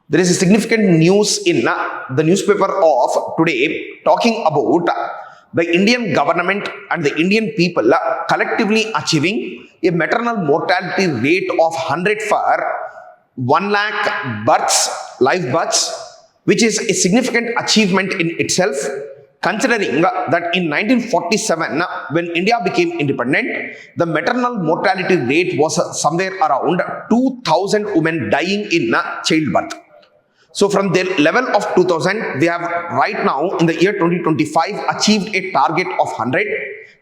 There is a significant news in the newspaper of today talking about the Indian government and the Indian people collectively achieving a maternal mortality rate of 100 for 1 lakh births, live births, which is a significant achievement in itself, considering that in 1947, when India became independent, the maternal mortality rate was somewhere around 2,000 women dying in childbirth. So from the level of 2000, we have right now in the year 2025 achieved a target of 100,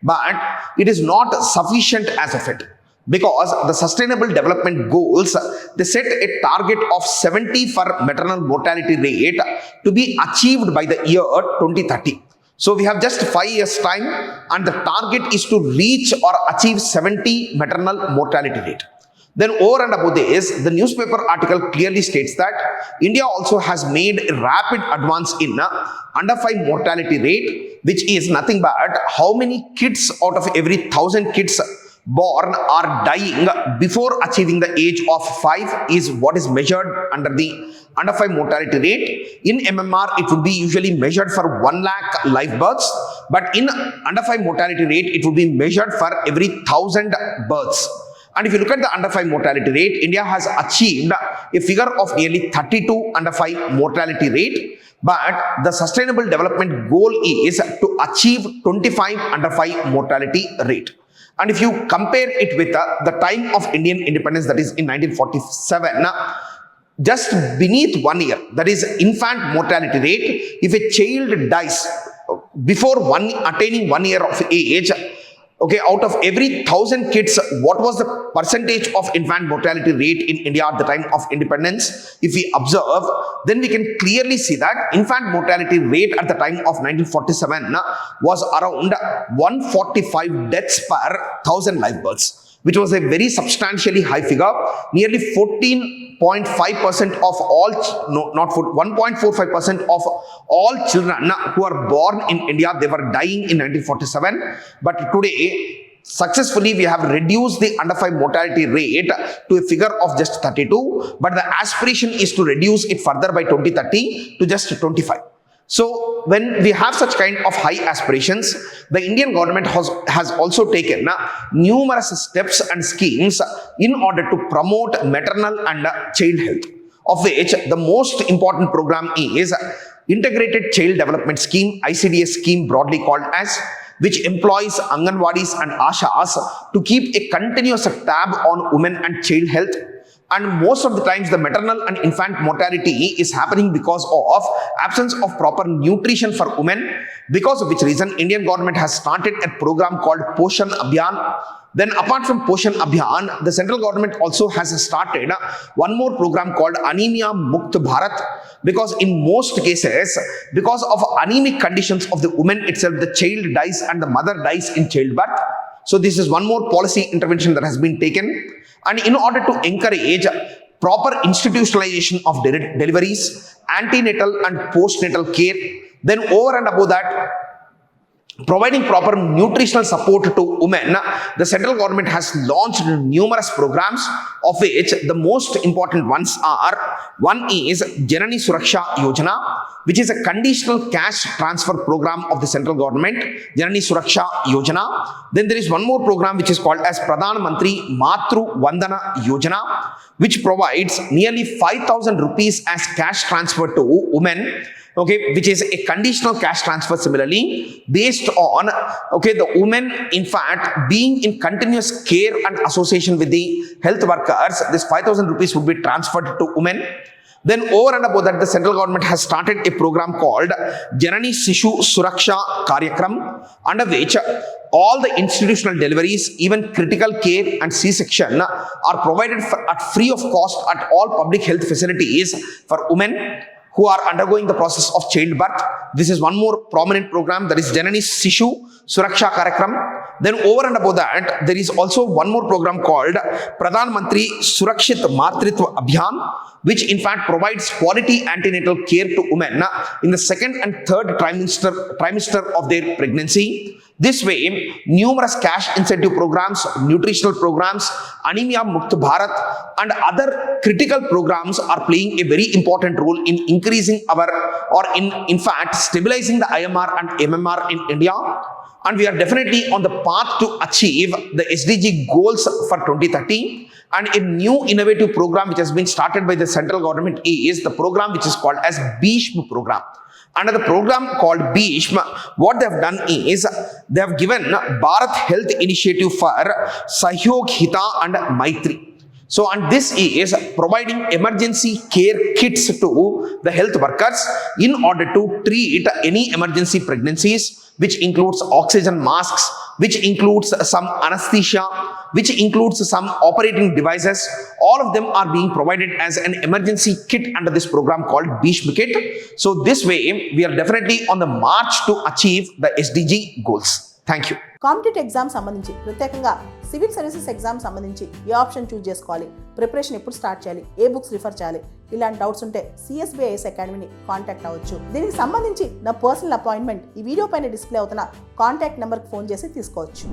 but it is not sufficient as of it. Because the sustainable development goals, they set a target of 70 for maternal mortality rate to be achieved by the year 2030. So we have just 5 years time and the target is to reach or achieve 70 maternal mortality rate. Then over and above this, the newspaper article clearly states that India also has made a rapid advance in under 5 mortality rate, which is nothing but how many kids out of every 1,000 kids born are dying before achieving the age of 5 is what is measured under the under 5 mortality rate. In MMR, it would be usually measured for 1 lakh live births, but in under 5 mortality rate, it would be measured for every 1,000 births. And if you look at the under 5 mortality rate, India has achieved a figure of nearly 32 under 5 mortality rate. But the sustainable development goal is to achieve 25 under 5 mortality rate. And if you compare it with the time of Indian independence, that is in 1947, just beneath 1 year, that is infant mortality rate, if a child dies before attaining 1 year of age, okay, out of every 1,000 kids, what was the percentage of infant mortality rate in India at the time of independence? If we observe, then we can clearly see that infant mortality rate at the time of 1947 was around 145 deaths per 1,000 live births, which was a very substantially high figure. Nearly 14.5% of all, no, not 1.45% of all children who are born in India, they were dying in 1947. But today, successfully, we have reduced the under 5 mortality rate to a figure of just 32. But the aspiration is to reduce it further by 2030 to just 25. So when we have such kind of high aspirations, the Indian government has also taken numerous steps and schemes in order to promote maternal and child health, of which the most important program is Integrated Child Development Scheme, ICDS scheme broadly called as, which employs Anganwadis and Ashas to keep a continuous tab on women and child health. And most of the times the maternal and infant mortality is happening because of absence of proper nutrition for women, because of which reason Indian government has started a program called Poshan Abhiyan. Then apart from Poshan Abhiyan, the central government also has started one more program called Anemia Mukt Bharat, because in most cases, because of anemic conditions of the woman itself, the child dies and the mother dies in childbirth. So this is one more policy intervention that has been taken. And in order to encourage proper institutionalization of deliveries, antenatal and postnatal care, then over and above that, providing proper nutritional support to women, the central government has launched numerous programs, of which the most important ones are, one is Janani Suraksha Yojana, which is a conditional cash transfer program of the central government, Janani Suraksha Yojana. Then there is one more program which is called as Pradhan Mantri Matru Vandana Yojana, which provides nearly 5,000 rupees as cash transfer to women, okay, which is a conditional cash transfer similarly based on, okay, the women in fact being in continuous care and association with the health workers. This 5,000 rupees would be transferred to women. Then over and above that, the central government has started a program called Janani Sishu Suraksha Karyakram, under which all the institutional deliveries, even critical care and C-section are provided at free of cost at all public health facilities for women who are undergoing the process of childbirth. This is one more prominent program, that is Janani Sishu Suraksha Karyakram. Then over and above that, there is also one more program called Pradhan Mantri Surakshit Matritva Abhiyan, which in fact provides quality antenatal care to women in the second and third trimester of their pregnancy. This way, numerous cash incentive programs, nutritional programs, Anemia Mukt Bharat, and other critical programs are playing a very important role in increasing in fact, stabilizing the IMR and MMR in India. And we are definitely on the path to achieve the SDG goals for 2030. And a new innovative program which has been started by the central government is the program which is called as 𝐵ISHM program. Under the program called 𝐵ISHM, what they have done is they have given Bharat Health Initiative for Sahyog Hita and Maitri. So, and this is providing emergency care kits to the health workers in order to treat any emergency pregnancies, which includes oxygen masks, which includes some anesthesia, which includes some operating devices. All of them are being provided as an emergency kit under this program called 𝐵ISHM kit. So this way, we are definitely on the march to achieve the SDG goals. Thank you. Competitive exam సంబంధించి ప్రత్యేకంగా civil services exam సంబంధించి ఏ option choose చేసుకోవాలి, preparation ఎప్పుడు start చేయాలి, ఏ books refer చేయాలి, ఇలాంటి doubts ఉంటే CSBIS అకాడమీని contact అవ్వచ్చు. దీనికి సంబంధించి నా పర్సనల్ అపాయింట్మెంట్ ఈ వీడియో పైన డిస్ప్లే అవుతున్న కాంటాక్ట్ నెంబర్కి ఫోన్ చేసి తీసుకోవచ్చు.